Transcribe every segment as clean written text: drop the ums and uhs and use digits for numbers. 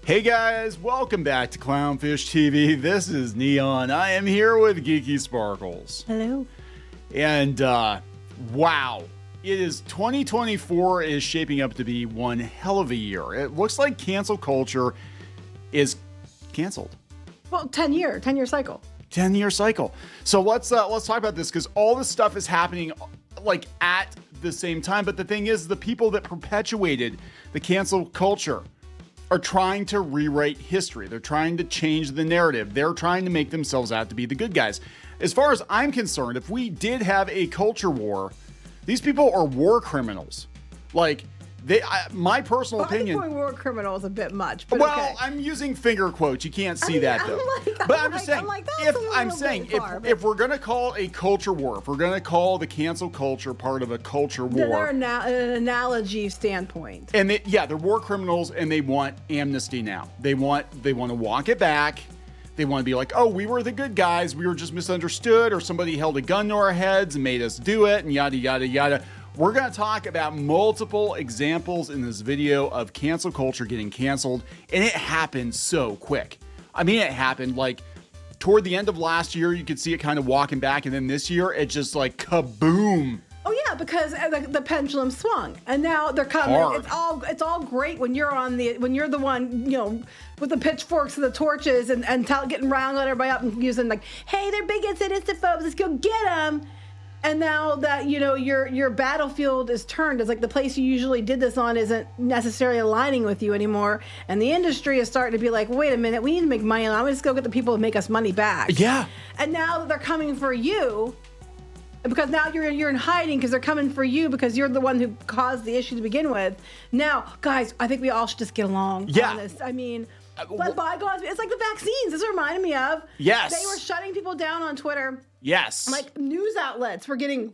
Hey guys, welcome back to Clownfish TV. This is Neon. I am here with Geeky Sparkles. Hello. And wow, it is 2024 is shaping up to be one hell of a year. It looks like cancel culture is canceled. Well, 10-year cycle. 10-year cycle. So let's talk about this because all this stuff is happening like at the same time. But the thing is, the people that perpetuated the cancel culture are trying to rewrite history. They're trying to change the narrative. They're trying to make themselves out to be the good guys. As far as I'm concerned, if we did have a culture war, these people are war criminals. Like, my personal opinion. I think war criminal is a bit much. But well, okay. I'm using finger quotes. You can't see that though. I'm saying if we're gonna call a culture war, if we're gonna call the cancel culture part of a culture war, an analogy standpoint. And they're war criminals, and they want amnesty now. They want to walk it back. They want to be like, oh, we were the good guys. We were just misunderstood, or somebody held a gun to our heads and made us do it, and yada yada yada. We're going to talk about multiple examples in this video of cancel culture getting canceled, and it happened so quick. I mean, it happened like toward the end of last year, you could see it kind of walking back, and then this year, it just like kaboom. Oh yeah, because the pendulum swung, and now they're coming. Hard. It's all great when you're the one, with the pitchforks and the torches and getting round on everybody up and using like, hey, they're bigots and islamophobes, let's go get them. And now that, your battlefield is turned, it's like the place you usually did this on isn't necessarily aligning with you anymore. And the industry is starting to be like, wait a minute, we need to make money. I'm going to go get the people who make us money back. Yeah. And now that they're coming for you, because now you're in hiding because they're coming for you because you're the one who caused the issue to begin with. Now, guys, I think we all should just get along on this. I mean, let bygones, it's like the vaccines. This reminded me of. Yes. They were shutting people down on Twitter. Yes. Like news outlets were getting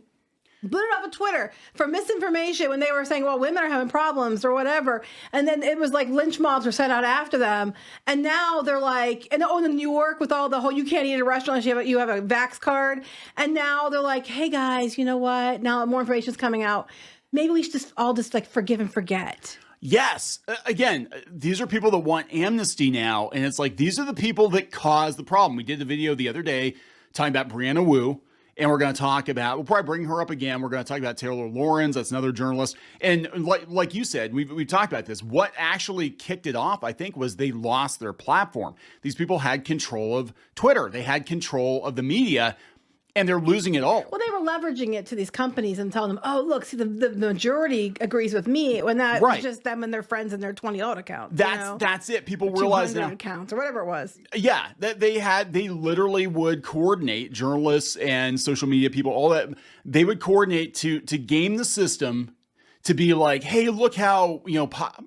booted off of Twitter for misinformation when they were saying, well, women are having problems or whatever. And then it was like lynch mobs were sent out after them. And now they're like, in New York with all the whole, you can't eat at a restaurant unless you have a vax card. And now they're like, hey guys, you know what? Now more information is coming out. Maybe we should just all like forgive and forget. Yes. Again, these are people that want amnesty now. And it's like, these are the people that caused the problem. We did the video the other day talking about Brianna Wu. And we're going to talk about, we'll probably bring her up again. We're going to talk about Taylor Lorenz. That's another journalist. And like you said, we've talked about this. What actually kicked it off, I think, was they lost their platform. These people had control of Twitter. They had control of the media. And they're losing it all. Well, they were leveraging it to these companies and telling them, oh, look, see, the majority agrees with me when that was just them and their friends and their $20 account. That's it. People realize now. Accounts or whatever it was. Yeah, they literally would coordinate, journalists and social media people, all that. They would coordinate to game the system to be like, hey, look how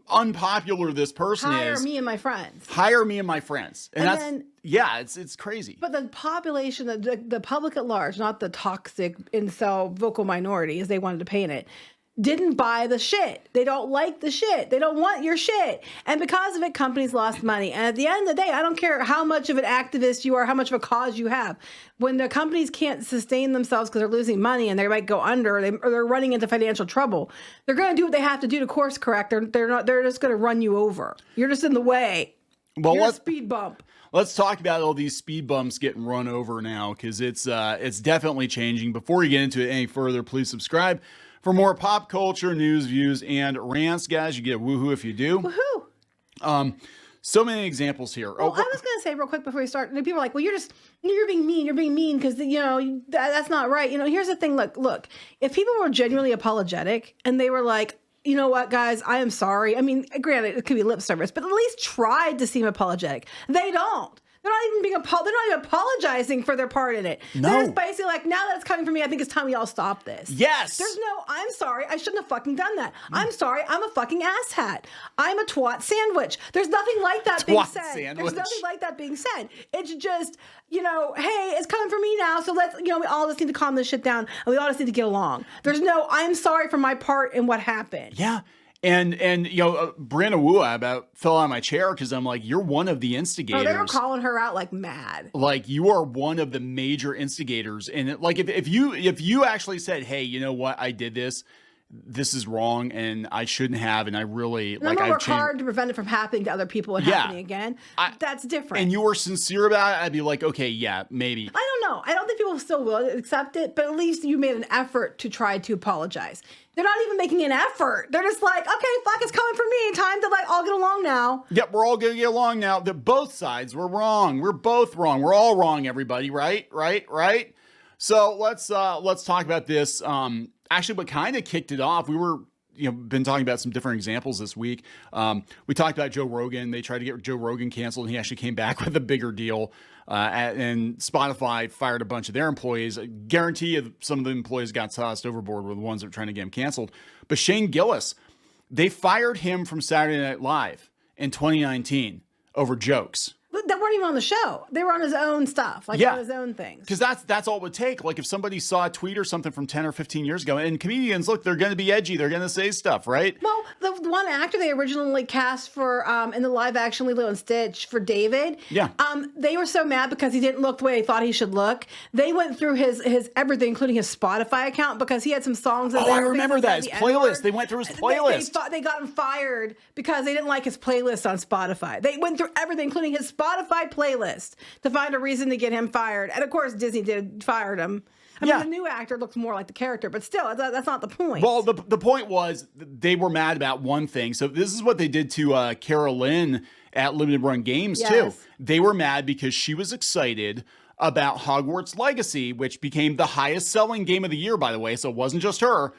unpopular this person is. Hire me and my friends. Hire me and my friends. And it's crazy. But the population, the public at large, not the toxic incel vocal minority, as they wanted to paint it, didn't buy the shit. They don't like the shit. They don't want your shit. And because of it, companies lost money. And at the end of the day, I don't care how much of an activist you are, how much of a cause you have. When the companies can't sustain themselves because they're losing money and they might go under, or they're running into financial trouble, they're going to do what they have to do to course correct. They're just going to run you over. You're just in the way. Well, You're a speed bump. Let's talk about all these speed bumps getting run over now, because it's definitely changing. Before you get into it any further, please subscribe for more pop culture news, views, and rants, guys. You get a woohoo if you do. Woohoo! So many examples here. Well, I was going to say real quick before we start, people are like, well, you're being mean. You're being mean because, that's not right. Here's the thing. Look, if people were genuinely apologetic and they were like, you know what, guys, I am sorry. I mean, granted, it could be lip service, but at least tried to seem apologetic. They don't. They're not even they're not even apologizing for their part in it. No. They're just basically like, now that it's coming from me, I think it's time we all stop this. Yes. There's no, I'm sorry, I shouldn't have fucking done that. I'm sorry, I'm a fucking asshat. I'm a twat sandwich. There's nothing like that being said. There's nothing like that being said. It's just, hey, it's coming for me now, so let's, we all just need to calm this shit down, and we all just need to get along. There's no, I'm sorry for my part in what happened. Yeah. And Brianna Wu, I about fell out of my chair because I'm like, you're one of the instigators. Oh, they were calling her out like mad. Like, you are one of the major instigators. And if you actually said, hey, you know what, I did this, this is wrong and I shouldn't have, and I really and I'm gonna work hard to prevent it from happening to other people and happening again. That's different. And you were sincere about it, I'd be like, okay, yeah, maybe. I don't know. I don't think people still will accept it, but at least you made an effort to try to apologize. They're not even making an effort. They're just like, okay, fuck, it's coming for me. Time to like all get along now. Yep, we're all gonna get along now. Both sides were wrong. We're both wrong. We're all wrong, everybody. Right. So let's talk about this. Actually, what kind of kicked it off, we were been talking about some different examples this week. We talked about Joe Rogan. They tried to get Joe Rogan canceled, and he actually came back with a bigger deal. And Spotify fired a bunch of their employees. I guarantee you some of the employees got tossed overboard were the ones that were trying to get him canceled. But Shane Gillis, they fired him from Saturday Night Live in 2019 over jokes. That weren't even on the show. They were on his own stuff, on his own things. Because that's all it would take. Like if somebody saw a tweet or something from 10 or 15 years ago, and comedians, look, they're going to be edgy. They're going to say stuff, right? Well, the one actor they originally cast for in the live action Lilo and Stitch for David, they were so mad because he didn't look the way they thought he should look. They went through his everything, including his Spotify account, because he had some songs. I remember that. His playlist. They went through his playlist. They got him fired because they didn't like his playlist on Spotify. They went through everything, including his Spotify playlist, to find a reason to get him fired. And of course, Disney fired him. I mean, the new actor looks more like the character, but still, that's not the point. Well, the point was they were mad about one thing. So this is what they did to Carol Lynn at Limited Run Games, too. They were mad because she was excited about Hogwarts Legacy, which became the highest selling game of the year, by the way. So it wasn't just her.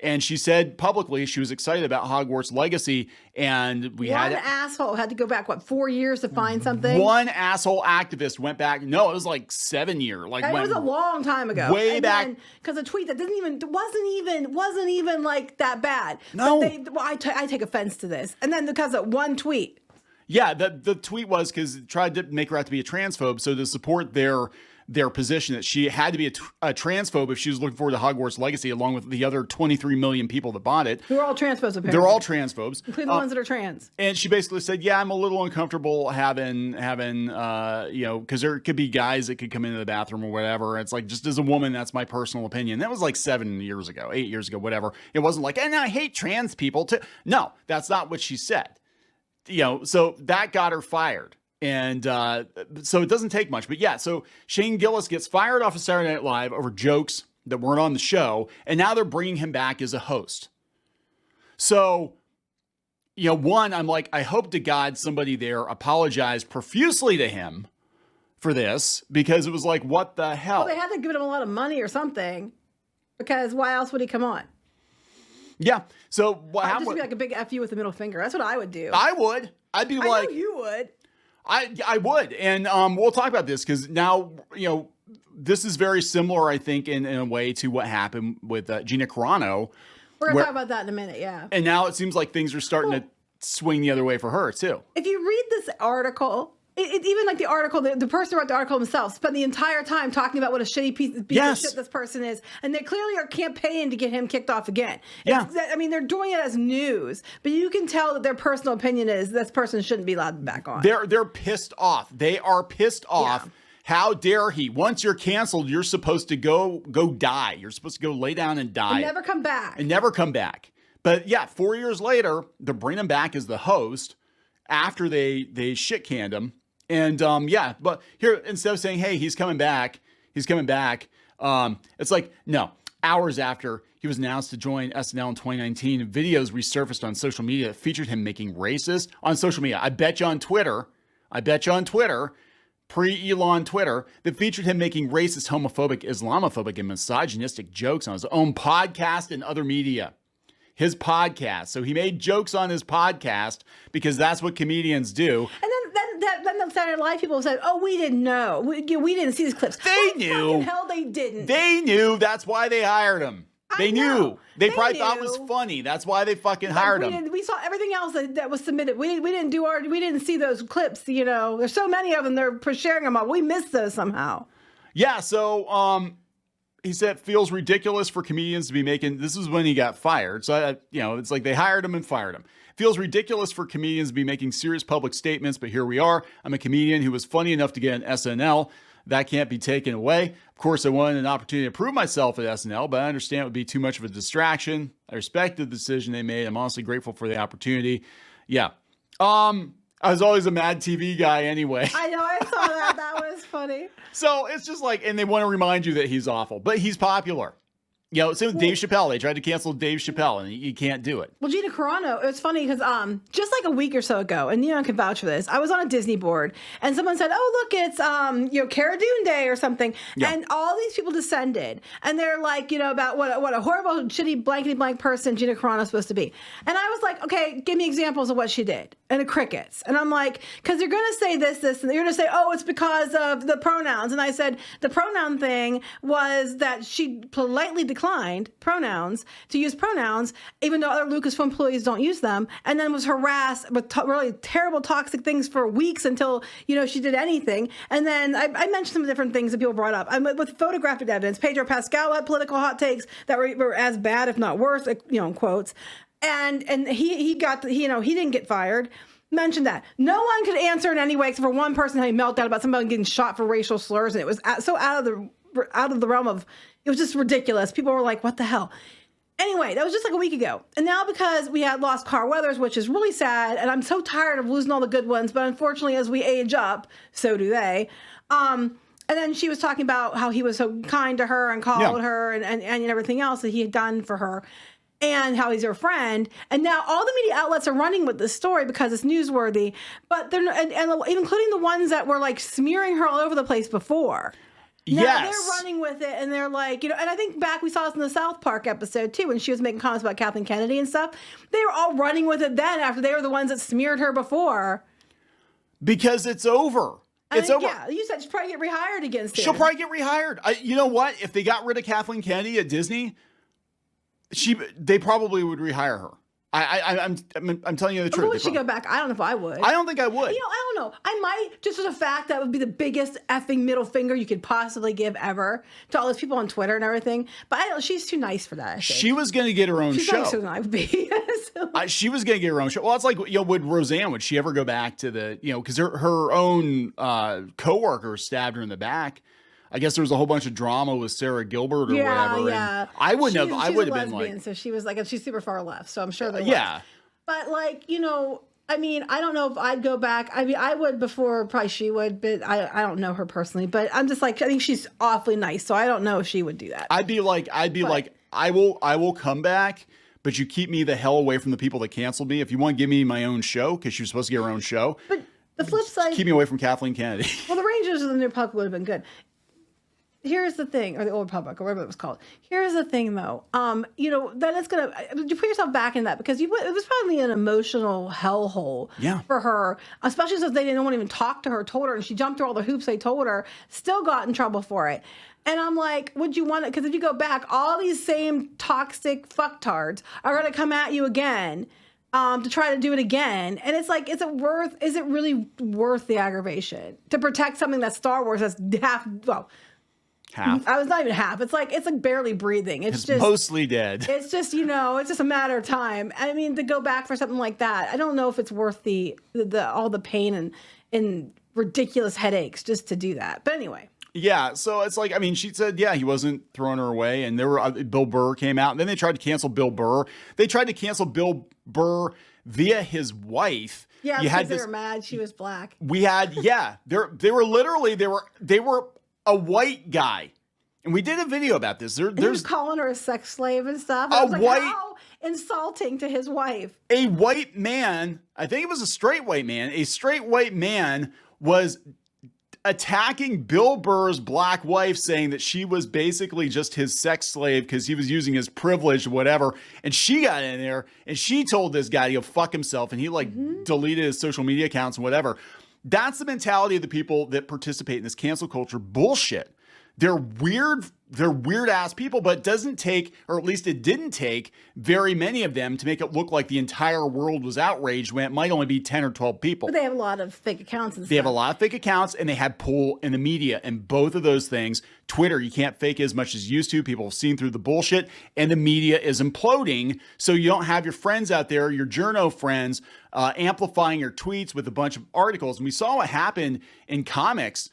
And she said publicly she was excited about Hogwarts Legacy, and one asshole had to go back 4 years to find something. One asshole activist went back. No, it was like 7 years. Like it was a long time ago. Way back, because a tweet that wasn't even like that bad. No, I take offense to this, and then because of one tweet. Yeah, the tweet was because it tried to make her out to be a transphobe. So to support their position that she had to be a transphobe if she was looking forward to Hogwarts Legacy, along with the other 23 million people that bought it. Who are all transphobes, apparently. They're all transphobes. Including the ones that are trans. And she basically said, yeah, I'm a little uncomfortable having because there could be guys that could come into the bathroom or whatever. It's like, just as a woman, that's my personal opinion. That was like 8 years ago, whatever. It wasn't like, and I hate trans people too. No, that's not what she said. So that got her fired. And so it doesn't take much. But yeah, so Shane Gillis gets fired off of Saturday Night Live over jokes that weren't on the show. And now they're bringing him back as a host. So, one, I'm like, I hope to God somebody there apologized profusely to him for this, because it was like, what the hell? Well, they had to give him a lot of money or something, because why else would he come on? Yeah. So what happened? Just be like a big F you with the middle finger. That's what I would do. I would. I'd be like, I know you would. I would. And we'll talk about this because now, this is very similar, I think, in a way to what happened with Gina Carano. We're going to talk about that in a minute, yeah. And now it seems like things are starting to swing the other way for her, too. If you read this article, even like the article, the person who wrote the article himself spent the entire time talking about what a shitty piece of shit this person is. And they clearly are campaigning to get him kicked off again. Yeah. They're doing it as news, but you can tell that their personal opinion is this person shouldn't be allowed back on. They're pissed off. They are pissed off. Yeah. How dare he? Once you're canceled, you're supposed to go die. You're supposed to go lay down and die. And never come back. And never come back. But yeah, 4 years later, they're bringing him back as the host after they shit canned him. And but here, instead of saying, hey, he's coming back, it's like, no, hours after he was announced to join SNL in 2019, videos resurfaced on social media that featured him making racist on social media. I bet you on Twitter, pre-Elon Twitter, that featured him making racist, homophobic, Islamophobic, and misogynistic jokes on his own podcast and other media. His podcast. So he made jokes on his podcast because that's what comedians do. And then the Saturday Night Live people said, "Oh, we didn't know. We didn't see these clips." They knew. Fucking hell, they didn't. They knew. That's why they hired him. They knew. They probably thought it was funny. That's why they fucking hired him. We saw everything else that was submitted. We didn't see those clips. There's so many of them. They're sharing them all. We missed those somehow. Yeah. So he said it feels ridiculous for comedians to be making. This is when he got fired. So it's like they hired him and fired him. Feels ridiculous for comedians to be making serious public statements, but here we are. I'm a comedian who was funny enough to get an SNL. That can't be taken away. Of course, I wanted an opportunity to prove myself at SNL, but I understand it would be too much of a distraction. I respect the decision they made. I'm honestly grateful for the opportunity. Yeah. I was always a Mad TV guy anyway. I know, I saw that. That was funny. So it's just like, and they want to remind you that he's awful, but he's popular. You know, same with Dave Chappelle. They tried to cancel Dave Chappelle, and you can't do it. Well, Gina Carano, it's funny because just like a week or so ago, and Neon can vouch for this, I was on a Disney board, and someone said, "Oh, look, it's Cara Dune Day or something," and all these people descended, and they're like, about what a horrible, shitty, blankety blank person Gina Carano is supposed to be, and I was like, okay, give me examples of what she did, and the crickets, and I'm like, because you're gonna say this, and you're gonna say, oh, it's because of the pronouns, and I said the pronoun thing was that she politely declined pronouns to use pronouns, even though other Lucasfilm employees don't use them, and then was harassed with really terrible, toxic things for weeks until she did anything. And then I mentioned some different things that people brought up. With photographic evidence, Pedro Pascal had political hot takes that were as bad, if not worse, in quotes. And he didn't get fired. Mentioned that no one could answer in any way except for one person having a meltdown about somebody getting shot for racial slurs, and it was so out of the realm of. It was just ridiculous. People were like, what the hell? Anyway, that was just like a week ago. And now because we had lost Carl Weathers, which is really sad, and I'm so tired of losing all the good ones, but unfortunately, as we age up, so do they. And then she was talking about how he was so kind to her and called her and everything else that he had done for her, and how he's her friend. And now all the media outlets are running with this story because it's newsworthy, but they're and including the ones that were like smearing her all over the place before. Now they're running with it, and they're like, and I think back we saw this in the South Park episode too, when she was making comments about Kathleen Kennedy and stuff. They were all running with it then after they were the ones that smeared her before. Because it's over. It's over. Yeah, you said she'll probably get rehired again soon. She'll probably get rehired. You know what? If they got rid of Kathleen Kennedy at Disney, they probably would rehire her. I'm telling you the truth. Would she go back? I don't know if I would. I don't think I would. I don't know. I might, just for the fact that would be the biggest effing middle finger you could possibly give ever to all those people on Twitter and everything. But she's too nice for that, I think. She was going to get her own show. She's nicer than I would be. She was going to get her own show. Well, it's like, would Roseanne, would she ever go back to the, because her own coworker stabbed her in the back. I guess there was a whole bunch of drama with Sarah Gilbert or whatever. Yeah. I would have been like, so she was like, she's super far left. So I'm sure there was. Yeah. But I don't know if I'd go back. I mean, I would before probably she would, but I don't know her personally, but I'm just like, I think she's awfully nice. So I don't know if she would do that. I'd be like, I will come back, but you keep me the hell away from the people that canceled me. If you want to give me my own show, because she was supposed to get her own show. But the flip side, keep me away from Kathleen Kennedy. Well, the Rangers of the New Republic would have been good. Here's the thing, or the Old Republic, or whatever it was called. Here's the thing, though. Then it's gonna. You put yourself back in that because it was probably an emotional hellhole for her, especially since they didn't want to even talk to her, told her, and she jumped through all the hoops they told her. Still got in trouble for it. And I'm like, would you want it? Because if you go back, all these same toxic fucktards are gonna come at you again. To try to do it again. And it's like, is it really worth the aggravation to protect something that Star Wars has half. I was not even half. It's like barely breathing. It's just mostly dead. It's just, it's just a matter of time. I mean, to go back for something like that, I don't know if it's worth the all the pain and ridiculous headaches just to do that. But anyway. Yeah, so it's like, I mean, she said, he wasn't throwing her away, and there were Bill Burr came out, and then they tried to cancel Bill Burr. They tried to cancel Bill Burr via his wife. Yeah, because they were mad she was black. We had, they were a white guy, and we did a video about this. He was calling her a sex slave and stuff. I was like, how insulting to his wife. A white man, I think it was a straight white man was attacking Bill Burr's black wife, saying that she was basically just his sex slave because he was using his privilege or whatever. And she got in there and she told this guy to go fuck himself, and he deleted his social media accounts and whatever. That's the mentality of the people that participate in this cancel culture bullshit. They're weird ass people, but it doesn't take, or at least it didn't take, very many of them to make it look like the entire world was outraged when it might only be 10 or 12 people. But they have a lot of fake accounts and stuff. They have a lot of fake accounts, and they had pull in the media, and both of those things. Twitter, you can't fake as much as you used to. People have seen through the bullshit, and the media is imploding, so you don't have your friends out there, your journo friends, amplifying your tweets with a bunch of articles. And we saw what happened in comics.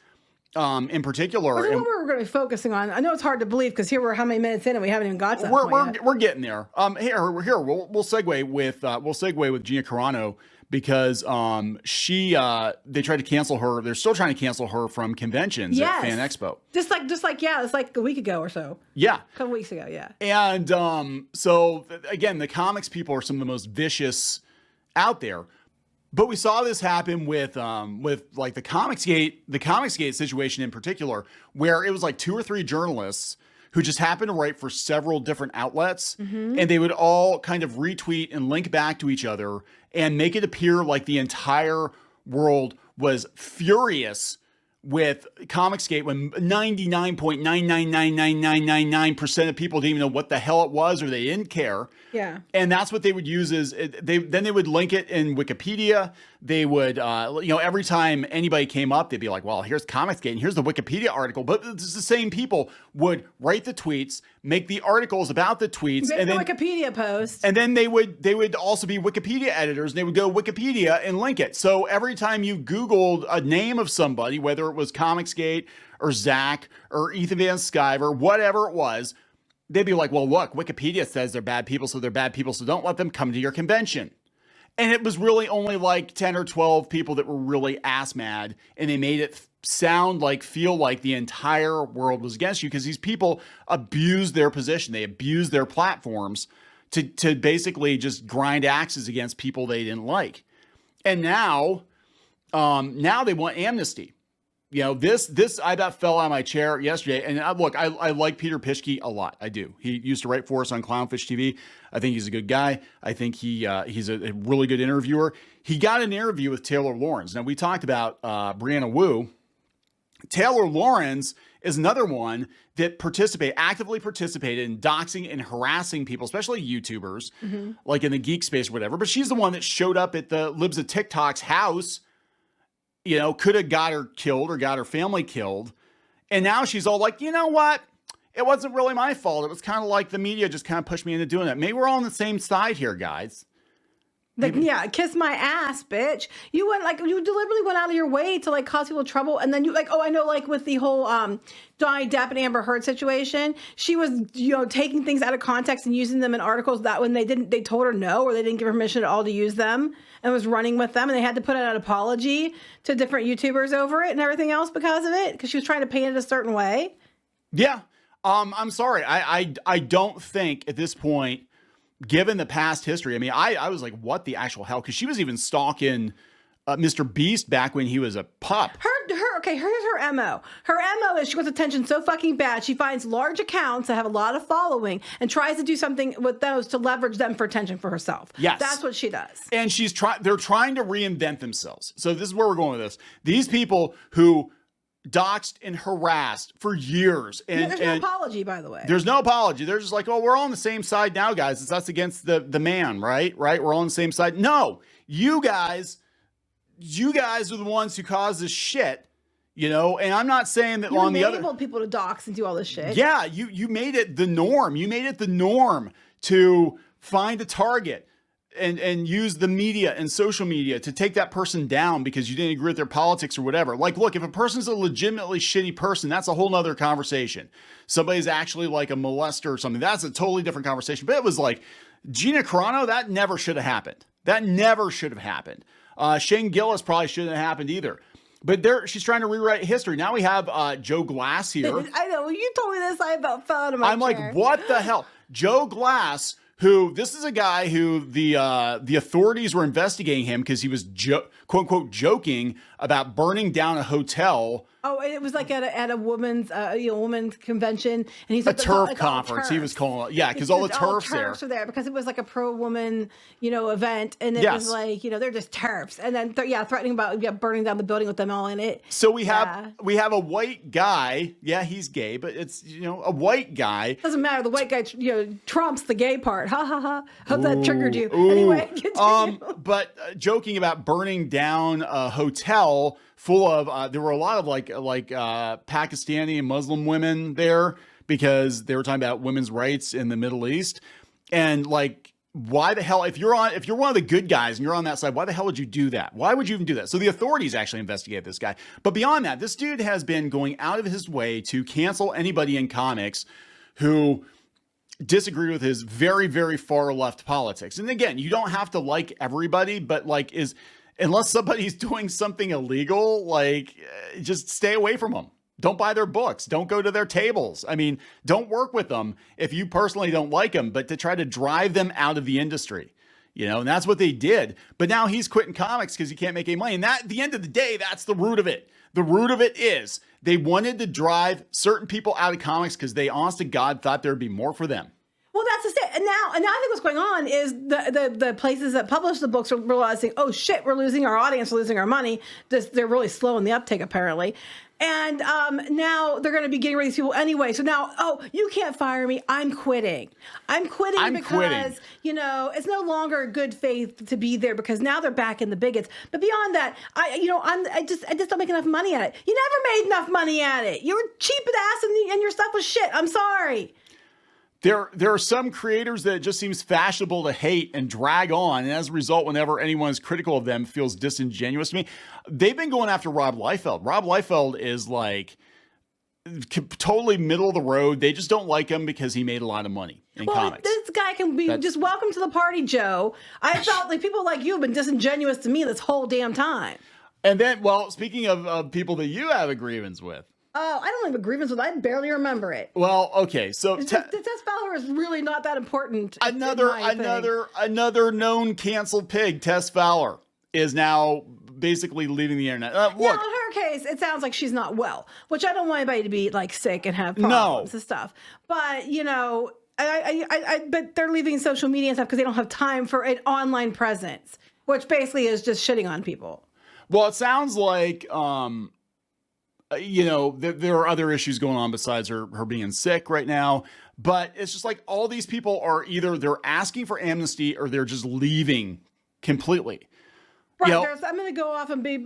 in particular. Which is what we're going to be focusing on. I know it's hard to believe because here we're how many minutes in and we haven't even got to that point yet. We're getting there. Here we'll segue with Gina Carano because they tried to cancel her. They're still trying to cancel her from conventions at Fan Expo. Just like it's like a week ago or so. Yeah, a couple weeks ago. Yeah. And so again, the comics people are some of the most vicious out there. But we saw this happen with like the Comicsgate situation in particular, where it was like 2 or 3 journalists who just happened to write for several different outlets, and they would all kind of retweet and link back to each other and make it appear like the entire world was furious with Comicsgate when 99.9999999% of people didn't even know what the hell it was or they didn't care. Yeah. And that's what they would use is they would link it in Wikipedia. They would, every time anybody came up, they'd be like, well, here's Comicsgate and here's the Wikipedia article. But it's the same people would write the tweets, make the articles about the tweets. Make the Wikipedia post. And then they would also be Wikipedia editors and they would go Wikipedia and link it. So every time you Googled a name of somebody, whether it was Comicsgate or Zach or Ethan Van Sciver, whatever it was, they'd be like, well, look, Wikipedia says they're bad people, so they're bad people, so don't let them come to your convention. And it was really only like 10 or 12 people that were really ass mad, and they made it feel like the entire world was against you because these people abused their position. They abused their platforms to basically just grind axes against people they didn't like. And now they want amnesty. You know, this I about fell out of my chair yesterday. And look, I like Peter Pischke a lot. I do. He used to write for us on Clownfish TV. I think he's a good guy. I think he's a really good interviewer. He got an interview with Taylor Lorenz. Now, we talked about Brianna Wu. Taylor Lorenz is another one that actively participated in doxing and harassing people, especially YouTubers, like in the geek space or whatever. But she's the one that showed up at the Libs of TikTok's house, could have got her killed or got her family killed. And now she's all like, you know what? It wasn't really my fault. It was kind of like the media just kind of pushed me into doing it. Maybe we're all on the same side here, guys. Yeah, kiss my ass, bitch. You deliberately went out of your way to like cause people trouble, and then you I know with the whole Johnny Depp and Amber Heard situation, she was taking things out of context and using them in articles that when they told her no or they didn't give her permission at all to use them and was running with them, and they had to put out an apology to different YouTubers over it and everything else because of it because she was trying to paint it a certain way. Yeah, I'm sorry, I don't think at this point, given the past history, I mean, I was like, what the actual hell? Because she was even stalking Mr. Beast back when he was a pup. Here's her MO. Her MO is she wants attention so fucking bad. She finds large accounts that have a lot of following and tries to do something with those to leverage them for attention for herself. Yes. That's what she does. And they're trying to reinvent themselves. So this is where we're going with this. These people who doxed and harassed for years. And there's no apology, by the way. There's no apology. They're just like, oh, we're all on the same side now, guys. It's us against the man, right? Right? We're all on the same side. No, you guys are the ones who caused this shit, and I'm not saying that on the other... You enabled people to dox and do all this shit. Yeah, you made it the norm. You made it the norm to find a target and use the media and social media to take that person down because you didn't agree with their politics or whatever. Like, look, if a person's a legitimately shitty person, that's a whole nother conversation. Somebody's actually like a molester or something. That's a totally different conversation. But it was like Gina Carano, that never should have happened. Shane Gillis probably shouldn't have happened either. But she's trying to rewrite history. Now we have Joe Glass here. I know. When you told me this, I about fell out of my chair. I'm like, what the hell? Joe Glass, this is a guy who the authorities were investigating him because he was quote unquote joking about burning down a hotel. Oh, it was like at a woman's convention, and he's like a turf conference. He was calling it, because all the turfs are there because it was like a pro woman event, and it was like they're just turfs, and then threatening about burning down the building with them all in it. So we have a white guy. Yeah, he's gay, but it's a white guy. Doesn't matter. The white guy trumps the gay part. Ha ha ha. Hope that triggered you. Anyway, continue. But joking about burning down a hotel full of there were a lot of like Pakistani and Muslim women there because they were talking about women's rights in the Middle East, and like why the hell, if you're one of the good guys and you're on that side, why the hell would you do that? Why would you even do that? So the authorities actually investigated this guy. But beyond that, this dude has been going out of his way to cancel anybody in comics who disagree with his very, very far left politics. And again, you don't have to like everybody, but like unless somebody's doing something illegal, like just stay away from them. Don't buy their books. Don't go to their tables. I mean, don't work with them if you personally don't like them, but to try to drive them out of the industry, and that's what they did. But now he's quitting comics because he can't make any money. And that, at the end of the day, that's the root of it. The root of it is they wanted to drive certain people out of comics because they, honest to God, thought there would be more for them. Well, that's the state. And now I think what's going on is the places that publish the books are realizing, oh shit, we're losing our audience, we're losing our money. They're really slow in the uptake, apparently. And now they're going to be getting rid of these people anyway. So now, oh, you can't fire me. I'm quitting. I'm quitting because, it's no longer good faith to be there because now they're back in the bigots. But beyond that, I just don't make enough money at it. You never made enough money at it. You were cheap ass and your stuff was shit. I'm sorry. There are some creators that it just seems fashionable to hate and drag on. And as a result, whenever anyone is critical of them, feels disingenuous to me. They've been going after Rob Liefeld. Rob Liefeld is like totally middle of the road. They just don't like him because he made a lot of money in comics. This guy can be just welcome to the party, Joe. I felt like people like you have been disingenuous to me this whole damn time. And then, well, speaking of people that you have a grievance with. Oh, I don't have a grievance with. I barely remember it. Well, okay, so the test Fowler is really not that important. Another known canceled pig, Tess Fowler, is now basically leaving the internet. Look, in her case, it sounds like she's not well, which I don't want anybody to be like sick and have problems and stuff. But but they're leaving social media and stuff because they don't have time for an online presence, which basically is just shitting on people. Well, it sounds like. There are other issues going on besides her being sick right now. But it's just like all these people are either they're asking for amnesty or they're just leaving completely. Right. I'm going to go off and be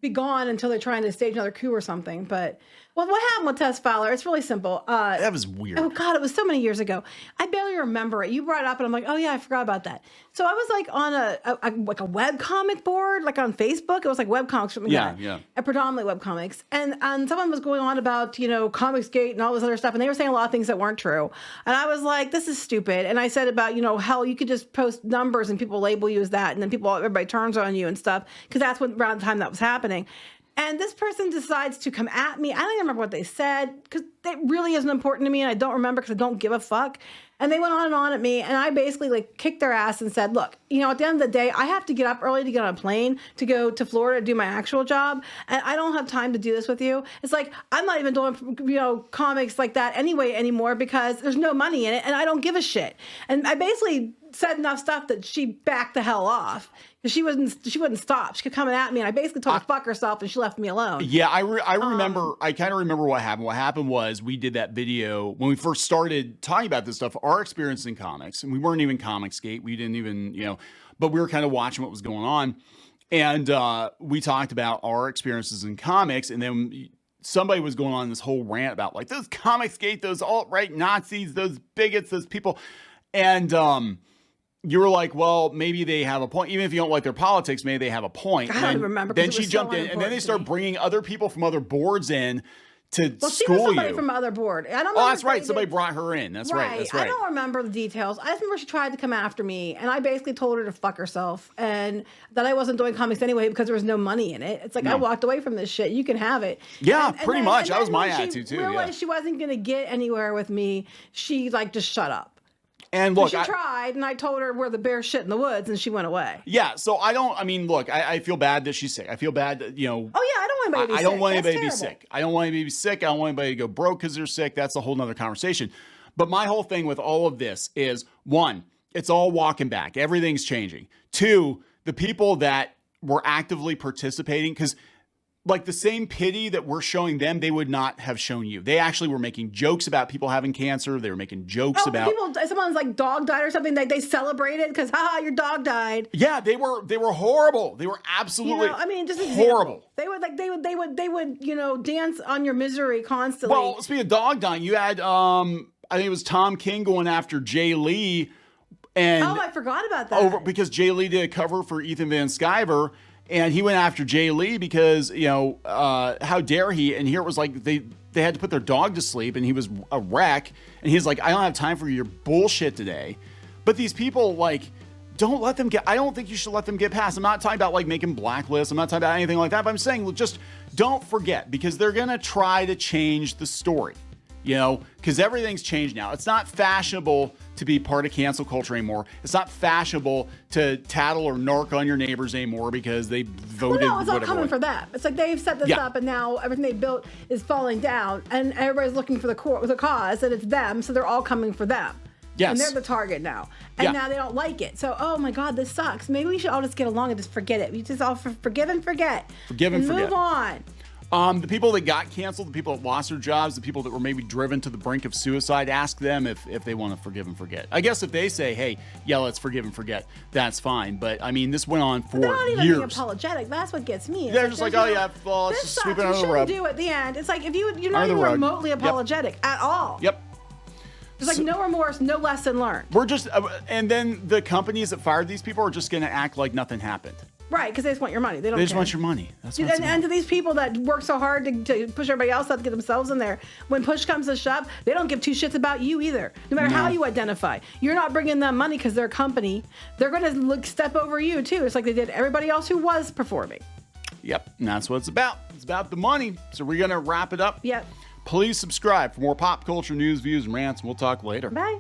gone until they're trying to stage another coup or something. But what happened with Tess Fowler? It's really simple. That was weird. Oh God, it was so many years ago. I barely remember it. You brought it up, and I'm like, oh yeah, I forgot about that. So I was like on a web comic board, like on Facebook. It was like web comics from predominantly web comics, and someone was going on about Comicsgate and all this other stuff, and they were saying a lot of things that weren't true. And I was like, this is stupid. And I said about hell, you could just post numbers and people label you as that, and then everybody turns on you and stuff because that's around the time that was happening. And this person decides to come at me. I don't even remember what they said because it really isn't important to me. And I don't remember because I don't give a fuck. And they went on and on at me. And I basically kicked their ass and said, look, at the end of the day, I have to get up early to get on a plane to go to Florida to do my actual job. And I don't have time to do this with you. It's like, I'm not even doing, comics like that anymore because there's no money in it. And I don't give a shit. And I basically said enough stuff that she backed the hell off. She wouldn't stop. She kept coming at me, and I basically told her to fuck herself, and she left me alone. Yeah, I remember. I kind of remember what happened. What happened was we did that video when we first started talking about this stuff. Our experience in comics, and we weren't even Comicsgate. We didn't even, but we were kind of watching what was going on, and we talked about our experiences in comics, and then somebody was going on this whole rant about like those Comicsgate, those alt-right Nazis, those bigots, those people, and you were like, well, maybe they have a point. Even if you don't like their politics, maybe they have a point. I don't remember. Then she jumped in, and then they start bringing other people from other boards in to school you. She was somebody from other board. I don't. Oh, that's right. Somebody brought her in. That's right. That's right. I don't remember the details. I just remember she tried to come after me, and I basically told her to fuck herself, and that I wasn't doing comics anyway because there was no money in it. It's like I walked away from this shit. You can have it. Yeah, pretty much. That was my attitude too. She realized she wasn't going to get anywhere with me. She just shut up. And look, she tried, and I told her where the bear shit in the woods, and she went away. Yeah, so I feel bad that she's sick. I feel bad that, Oh, yeah, I don't want anybody to be sick. I don't want anybody to be sick. I don't want anybody to be sick. I don't want anybody to go broke because they're sick. That's a whole nother conversation. But my whole thing with all of this is, one, it's all walking back. Everything's changing. Two, the people that were actively participating, because like the same pity that we're showing them, they would not have shown you. They actually were making jokes about people having cancer. They were making jokes about someone's like dog died or something. They celebrated because your dog died. Yeah, they were horrible. They were absolutely just horrible. They would dance on your misery constantly. Well, speaking of dog dying, you had I think it was Tom King going after Jay Lee And Oh, I forgot about that. because Jay Lee did a cover for Ethan Van Sciver, and he went after Jay Lee because, how dare he? And here it was like they had to put their dog to sleep, and he was a wreck. And he's like, I don't have time for your bullshit today. But these people, like, don't let them I don't think you should let them get past. I'm not talking about, like, making blacklists. I'm not talking about anything like that. But I'm saying, just don't forget, because they're going to try to change the story, because everything's changed now. It's not fashionable to be part of cancel culture anymore. It's not fashionable to tattle or narc on your neighbors anymore because they voted. Well, no, it's all coming for them. It's like they've set this up, and now everything they built is falling down, and everybody's looking for the cause, and it's them, so they're all coming for them. Yes. And they're the target now. And now they don't like it. So, oh my God, this sucks. Maybe we should all just get along and just forget it. We just all forgive and forget. Forgive and forget. Move on. The people that got canceled, the people that lost their jobs, the people that were maybe driven to the brink of suicide, ask them if they want to forgive and forget. I guess if they say, hey, let's forgive and forget, that's fine. But, I mean, this went on for years. They're not even being apologetic. That's what gets me. They're just like, let's just sweep it under the rug. This sucks. You shouldn't do at the end. It's like, if you're not even remotely apologetic at all. Yep. There's like no remorse, no lesson learned. We're just, and then the companies that fired these people are just going to act like nothing happened. Right, because they just want your money. They just want your money. That's what and to these people that work so hard to push everybody else up to get themselves in there, when push comes to shove, they don't give two shits about you either. No matter how you identify. You're not bringing them money because they're a company. They're going to step over you too. It's like they did everybody else who was performing. Yep, and that's what it's about. It's about the money. So we're going to wrap it up. Yep. Please subscribe for more pop culture news, views, and rants, and we'll talk later. Bye.